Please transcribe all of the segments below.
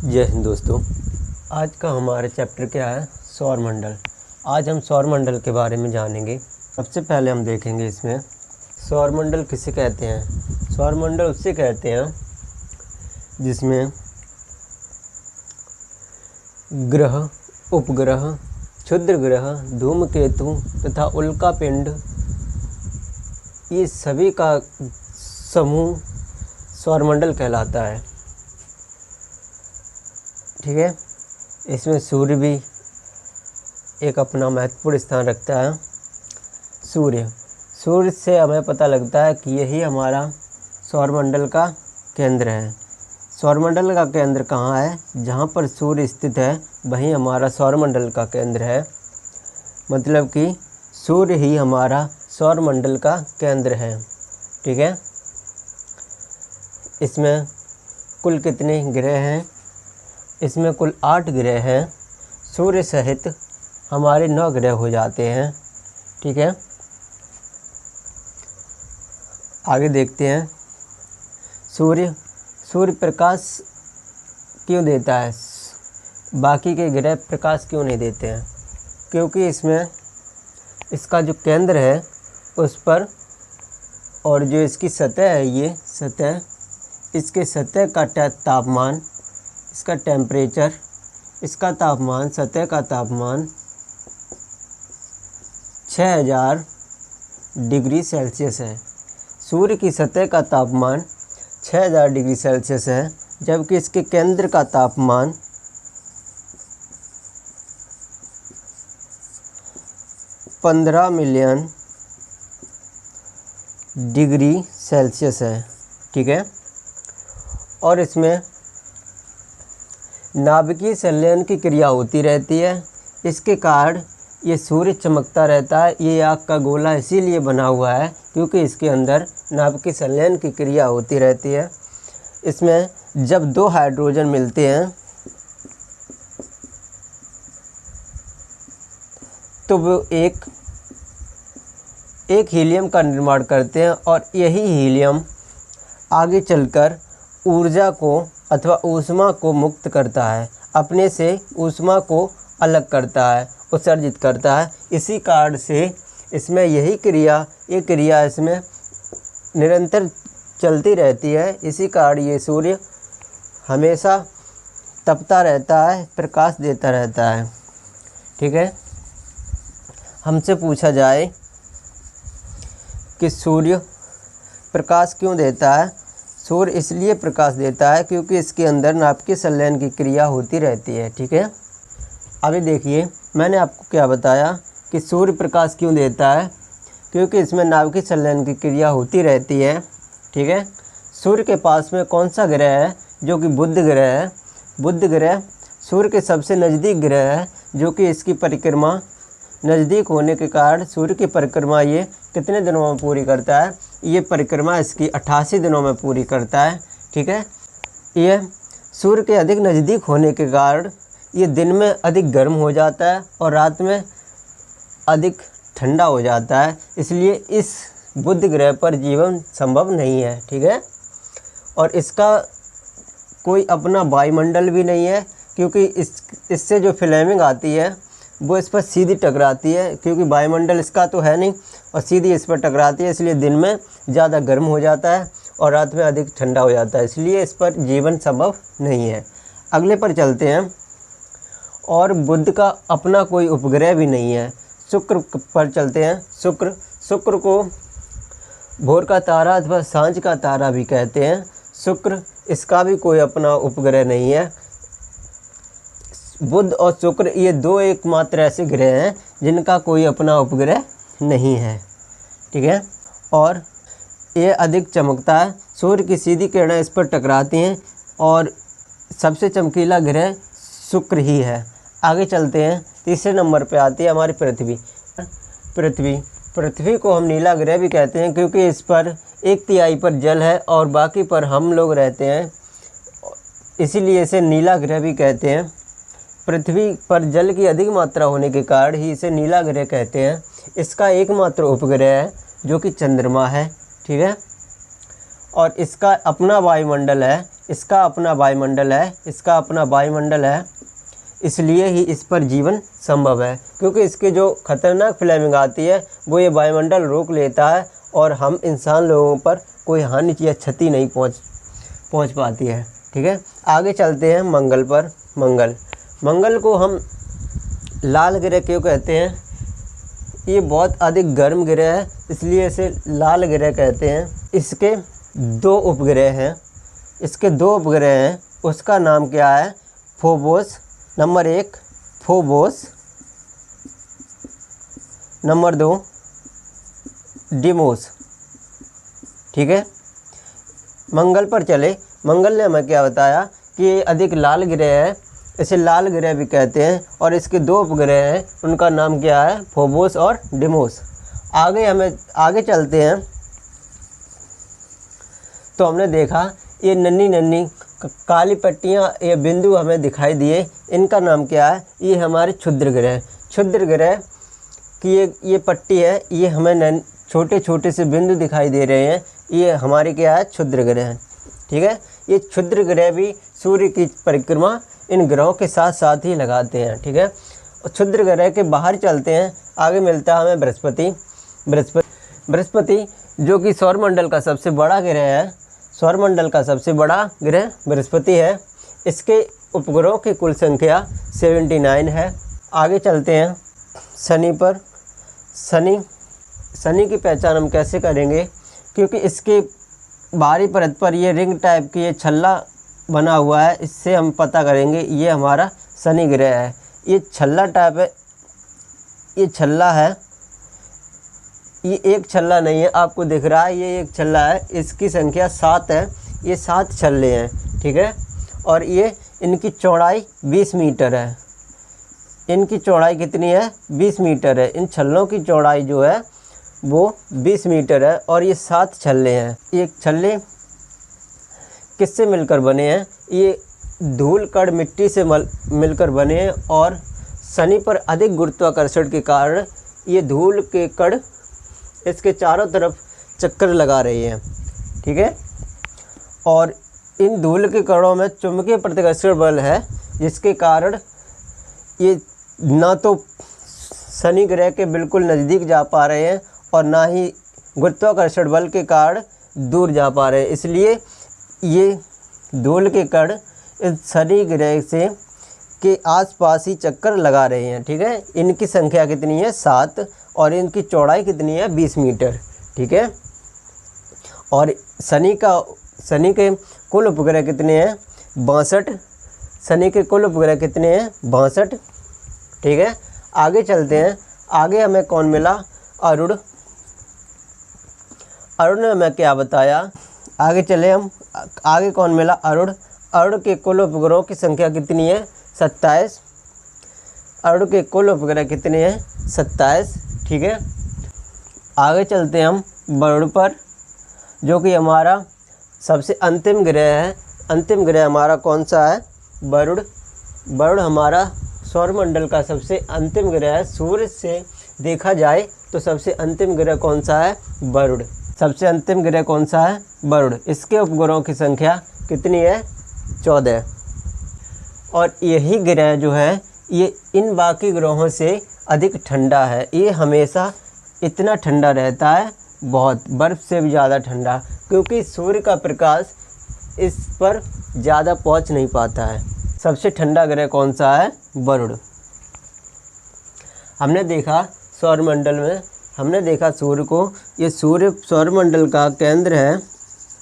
जय हिंद दोस्तों। आज का हमारा चैप्टर क्या है? सौरमंडल। आज हम सौरमंडल के बारे में जानेंगे। सबसे पहले हम देखेंगे इसमें सौरमंडल किसे कहते हैं। सौरमंडल उससे कहते हैं जिसमें ग्रह, उपग्रह, क्षुद्र ग्रह, धूमकेतु तथा उल्का पिंड, ये सभी का समूह सौरमंडल कहलाता है। ठीक है। इसमें सूर्य भी एक अपना महत्वपूर्ण स्थान रखता है। सूर्य से हमें पता लगता है कि यही हमारा सौरमंडल का केंद्र है। सौरमंडल का केंद्र कहाँ है? जहाँ पर सूर्य स्थित है वहीं हमारा सौरमंडल का केंद्र है। मतलब कि सूर्य ही हमारा सौरमंडल का केंद्र है। ठीक है। इसमें कुल कितने ग्रह हैं? इसमें कुल 8 ग्रह हैं। सूर्य सहित हमारे 9 ग्रह हो जाते हैं। ठीक है। आगे देखते हैं। सूर्य प्रकाश क्यों देता है? बाकी के ग्रह प्रकाश क्यों नहीं देते हैं? क्योंकि इसमें इसका जो केंद्र है उस पर, और जो इसकी सतह है, ये सतह, इसके सतह का तापमान, इसका टेम्परेचर, इसका तापमान, सतह का तापमान 6000 डिग्री सेल्सियस है। सूर्य की सतह का तापमान 6000 डिग्री सेल्सियस है, जबकि इसके केंद्र का तापमान 15 मिलियन डिग्री सेल्सियस है। ठीक है। और इसमें नाभिकीय संलयन की क्रिया होती रहती है। इसके कारण ये सूर्य चमकता रहता है। ये आग का गोला इसीलिए बना हुआ है क्योंकि इसके अंदर नाभिकीय संलयन की क्रिया होती रहती है। इसमें जब 2 हाइड्रोजन मिलते हैं तो वो एक हीलियम का निर्माण करते हैं, और यही हीलियम आगे चलकर ऊर्जा को अथवा ऊष्मा को मुक्त करता है, अपने से ऊष्मा को अलग करता है, उत्सर्जित करता है। इसी कारण से इसमें ये क्रिया इसमें निरंतर चलती रहती है। इसी कारण ये सूर्य हमेशा तपता रहता है, प्रकाश देता रहता है। ठीक है। हमसे पूछा जाए कि सूर्य प्रकाश क्यों देता है? सूर्य इसलिए प्रकाश देता है क्योंकि इसके अंदर नाभिकीय संलयन की क्रिया होती रहती है। ठीक है। अभी देखिए, मैंने आपको क्या बताया कि सूर्य प्रकाश क्यों देता है? क्योंकि इसमें नाभिकीय संलयन की क्रिया होती रहती है। ठीक है। सूर्य के पास में कौन सा ग्रह है? जो कि बुध ग्रह है। बुध ग्रह सूर्य के सबसे नज़दीक ग्रह है, जो कि इसकी परिक्रमा नज़दीक होने के कारण सूर्य की परिक्रमा ये कितने दिनों में पूरी करता है? ये परिक्रमा इसकी 88 दिनों में पूरी करता है। ठीक है। यह सूर्य के अधिक नज़दीक होने के कारण ये दिन में अधिक गर्म हो जाता है और रात में अधिक ठंडा हो जाता है। इसलिए इस बुध ग्रह पर जीवन संभव नहीं है। ठीक है। और इसका कोई अपना वायुमंडल भी नहीं है, क्योंकि इससे जो फ्लेमिंग आती है वो इस पर सीधी टकराती है, क्योंकि वायुमंडल इसका तो है नहीं, और सीधी इस पर टकराती है। इसलिए दिन में ज़्यादा गर्म हो जाता है और रात में अधिक ठंडा हो जाता है। इसलिए इस पर जीवन संभव नहीं है। अगले पर चलते हैं। और बुध का अपना कोई उपग्रह भी नहीं है। शुक्र पर चलते हैं। शुक्र को भोर का तारा अथवा सांझ का तारा भी कहते हैं। शुक्र, इसका भी कोई अपना उपग्रह नहीं है। बुध और शुक्र ये 2 एकमात्र ऐसे ग्रह हैं जिनका कोई अपना उपग्रह नहीं है। ठीक है। और ये अधिक चमकता है। सूर्य की सीधी किरणें इस पर टकराती हैं, और सबसे चमकीला ग्रह शुक्र ही है। आगे चलते हैं। तीसरे नंबर पे आती है हमारी पृथ्वी को हम नीला ग्रह भी कहते हैं, क्योंकि इस पर 1/3 पर जल है और बाकी पर हम लोग रहते हैं, इसीलिए इसे नीला ग्रह भी कहते हैं। पृथ्वी पर जल की अधिक मात्रा होने के कारण ही इसे नीला ग्रह कहते हैं। इसका एकमात्र उपग्रह है जो कि चंद्रमा है। ठीक है। और इसका अपना वायुमंडल है, इसका अपना वायुमंडल है, इसका अपना वायुमंडल है, इसलिए ही इस पर जीवन संभव है। क्योंकि इसके जो खतरनाक फ्लेमिंग आती है वो ये वायुमंडल रोक लेता है और हम इंसान लोगों पर कोई हानि या क्षति नहीं पहुंच पाती है। ठीक है, आगे चलते हैं मंगल पर। मंगल को हम लाल ग्रह क्यों कहते हैं? ये बहुत अधिक गर्म ग्रह है, इसलिए इसे लाल ग्रह कहते हैं। इसके 2 उपग्रह हैं, उसका नाम क्या है? Phobos number 1 Phobos, number 2 Deimos. ठीक है, मंगल पर चले। मंगल ने हमें क्या बताया कि ये अधिक लाल ग्रह है, इसे लाल ग्रह भी कहते हैं और इसके 2 उपग्रह हैं, उनका नाम क्या है? फोबोस और डिमोस। आगे चलते हैं तो हमने देखा ये नन्ही काली पट्टियाँ, ये बिंदु हमें दिखाई दिए, इनका नाम क्या है? ये हमारे क्षुद्र ग्रह की ये पट्टी है, ये हमें छोटे छोटे से बिंदु दिखाई दे रहे हैं, ये हमारे क्या है? क्षुद्र ग्रह हैं। ठीक है, ये क्षुद्र ग्रह भी सूर्य की परिक्रमा इन ग्रहों के साथ साथ ही लगाते हैं। ठीक है, और क्षुद्र ग्रह के बाहर चलते हैं, आगे मिलता है हमें बृहस्पति जो कि सौरमंडल का सबसे बड़ा ग्रह बृहस्पति है। इसके उपग्रहों की कुल संख्या 79 है। आगे चलते हैं शनि पर। शनि की पहचान हम कैसे करेंगे? क्योंकि इसके बाहरी परत पर ये रिंग टाइप की ये छल्ला बना हुआ है, इससे हम पता करेंगे ये हमारा शनि ग्रह है। ये छल्ला टाइप है, ये छल्ला है, ये एक छल्ला नहीं है, आपको दिख रहा है ये एक छल्ला है, इसकी संख्या 7 है, ये 7 छल्ले हैं। ठीक है, और ये इनकी चौड़ाई 20 मीटर है। इनकी चौड़ाई कितनी है? 20 मीटर है। इन छल्लों की चौड़ाई जो है वो 20 मीटर है और ये 7 छल्ले हैं। ये छल्ले किससे मिलकर बने हैं? ये धूल कण मिट्टी से मिलकर बने हैं और शनि पर अधिक गुरुत्वाकर्षण के कारण ये धूल के कण इसके चारों तरफ चक्कर लगा रही हैं। ठीक है, और इन धूल के कणों में चुंबकीय प्रतिकर्षण बल है, जिसके कारण ये ना तो शनि ग्रह के बिल्कुल नज़दीक जा पा रहे हैं और ना ही गुरुत्वाकर्षण बल के कारण दूर जा पा रहे हैं। इसलिए ये धूल के कण इस शनि ग्रह से के आसपास ही चक्कर लगा रहे हैं। ठीक है, इनकी संख्या कितनी है? 7 और इनकी चौड़ाई कितनी है? 20 मीटर। ठीक है, और शनि के कुल उपग्रह कितने हैं? 62। शनि के कुल उपग्रह कितने हैं? 62। ठीक है, आगे चलते हैं। आगे हमें कौन मिला? अरुण ने हमें क्या बताया? आगे चले हम, आगे कौन मिला? अरुण के कुल उपग्रहों की संख्या कितनी है? 27। अरुण के कुल उपग्रह कितने हैं? 27। ठीक है, आगे चलते हैं हम वरुण पर, जो कि हमारा सबसे अंतिम ग्रह है। अंतिम ग्रह हमारा कौन सा है? वरुण हमारा सौरमंडल का सबसे अंतिम ग्रह है। सूर्य से देखा जाए तो सबसे अंतिम ग्रह कौन सा है? वरुण। सबसे अंतिम ग्रह कौन सा है? वरुण। इसके उपग्रहों की संख्या कितनी है? 14। और यही ग्रह जो है ये इन बाकी ग्रहों से अधिक ठंडा है। ये हमेशा इतना ठंडा रहता है, बहुत बर्फ़ से भी ज़्यादा ठंडा, क्योंकि सूर्य का प्रकाश इस पर ज़्यादा पहुंच नहीं पाता है। सबसे ठंडा ग्रह कौन सा है? वरुण। हमने देखा सौरमंडल में, हमने देखा सूर्य को, ये सूर्य सौरमंडल का केंद्र है।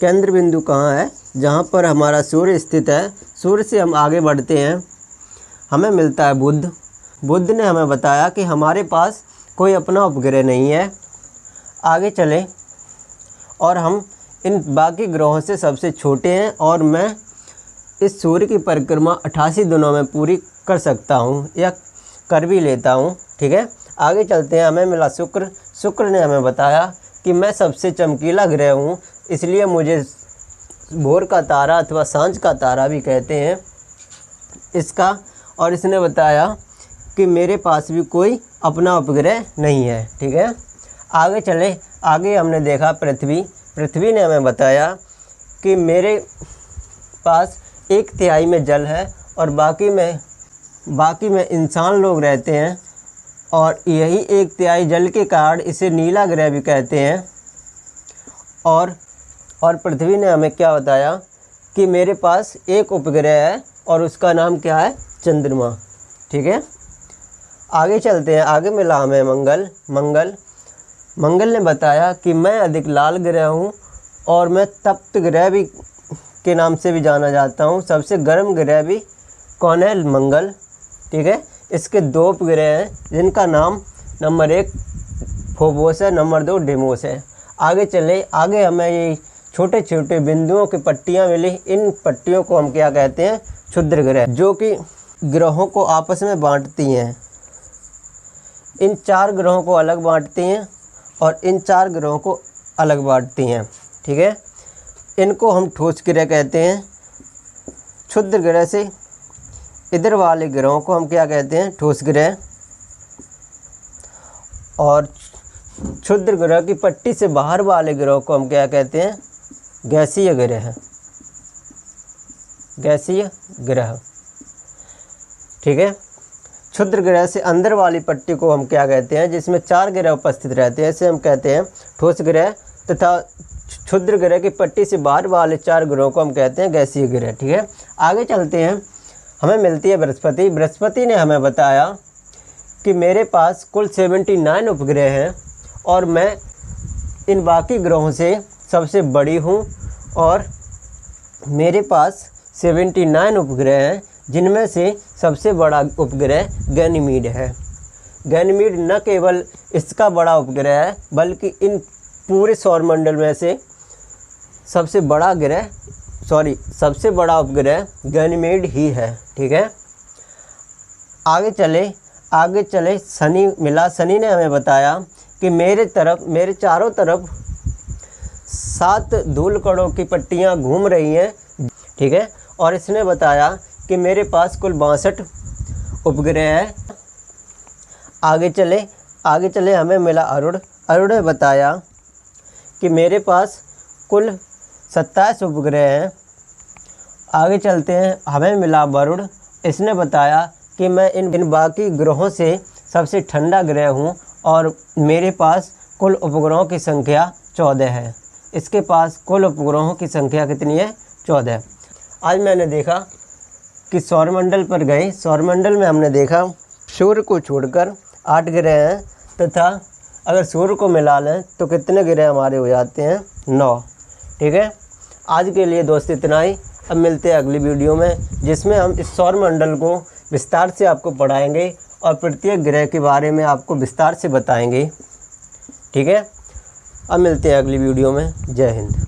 केंद्र बिंदु कहाँ है? जहाँ पर हमारा सूर्य स्थित है। सूर्य से हम आगे बढ़ते हैं, हमें मिलता है बुध। बुध ने हमें बताया कि हमारे पास कोई अपना उपग्रह नहीं है। आगे चलें और हम इन बाकी ग्रहों से सबसे छोटे हैं और मैं इस सूर्य की परिक्रमा 88 दिनों में पूरी कर सकता हूँ या कर भी लेता हूँ। ठीक है, आगे चलते हैं। हमें मिला शुक्र ने हमें बताया कि मैं सबसे चमकीला ग्रह हूँ, इसलिए मुझे भोर का तारा अथवा सांझ का तारा भी कहते हैं इसका। और इसने बताया कि मेरे पास भी कोई अपना उपग्रह नहीं है। ठीक है, आगे चले। आगे हमने देखा पृथ्वी ने हमें बताया कि पास 1/3 में जल है और बाकी में इंसान लोग रहते हैं, और यही 1/3 जल के कारण इसे नीला ग्रह भी कहते हैं। और पृथ्वी ने हमें क्या बताया कि मेरे पास एक उपग्रह है और उसका नाम क्या है, चंद्रमा। ठीक है, आगे चलते हैं। आगे मिला हमें मंगल ने बताया कि मैं अधिक लाल ग्रह हूँ और मैं तप्त ग्रह भी के नाम से भी जाना जाता हूँ। सबसे गर्म ग्रह भी कौन है, मंगल। ठीक है, इसके 2 उपग्रह हैं जिनका नाम नंबर 1 फोबोस है, नंबर 2 डेमोस है। आगे हमें ये छोटे छोटे बिंदुओं की पट्टियाँ मिली। इन पट्टियों को हम क्या कहते हैं, क्षुद्र ग्रह, जो कि ग्रहों को आपस में बांटती हैं। इन 4 ग्रहों को अलग बांटती हैं और इन 4 ग्रहों को अलग बांटती हैं। ठीक है, इनको हम ठोस ग्रह कहते हैं। क्षुद्र ग्रह से इधर वाले ग्रहों को हम क्या कहते हैं, ठोस ग्रह, और क्षुद्र ग्रह की पट्टी से बाहर वाले ग्रहों को हम क्या कहते हैं, गैसीय ग्रह। गैसीय ग्रह। ठीक है, क्षुद्र ग्रह से अंदर वाली पट्टी को हम क्या कहते हैं, जिसमें 4 ग्रह उपस्थित रहते हैं, इसे हम कहते हैं ठोस ग्रह, तथा क्षुद्र ग्रह की पट्टी से बाहर वाले 4 ग्रहों को हम कहते हैं गैसीय ग्रह। ठीक है, आगे चलते हैं। हमें मिलती है बृहस्पति। बृहस्पति ने हमें बताया कि मेरे पास कुल 79 उपग्रह हैं और मैं इन बाकी ग्रहों से सबसे बड़ी हूँ, और मेरे पास 79 उपग्रह हैं, जिनमें से सबसे बड़ा उपग्रह गैनीमीड है। गैनीमीड न केवल इसका बड़ा उपग्रह है, बल्कि इन पूरे सौरमंडल में से सबसे बड़ा उपग्रह गैनीमीड ही है। ठीक है, आगे चले। शनि मिला। शनि ने हमें बताया कि मेरे चारों तरफ 7 धूल कणों की पट्टियाँ घूम रही हैं। ठीक है, और इसने बताया कि मेरे पास कुल 62 उपग्रह हैं। आगे चले हमें मिला अरुण ने बताया कि मेरे पास कुल 27 उपग्रह हैं। आगे चलते हैं, हमें मिला वरुण। इसने बताया कि मैं इन बाकी ग्रहों से सबसे ठंडा ग्रह हूँ और मेरे पास कुल उपग्रहों की संख्या 14 है। इसके पास कुल उपग्रहों की संख्या कितनी है, 14। आज मैंने देखा कि सौरमंडल पर गए। सौरमंडल में हमने देखा सूर्य को छोड़कर 8 ग्रह हैं, तथा अगर सूर्य को मिला लें तो कितने ग्रह हमारे हो जाते हैं, 9। ठीक है, आज के लिए दोस्त इतना ही। अब मिलते हैं अगली वीडियो में, जिसमें हम इस सौरमंडल को विस्तार से आपको पढ़ाएंगे और प्रत्येक ग्रह के बारे में आपको विस्तार से बताएंगे। ठीक है, अब मिलते हैं अगली वीडियो में। जय हिंद।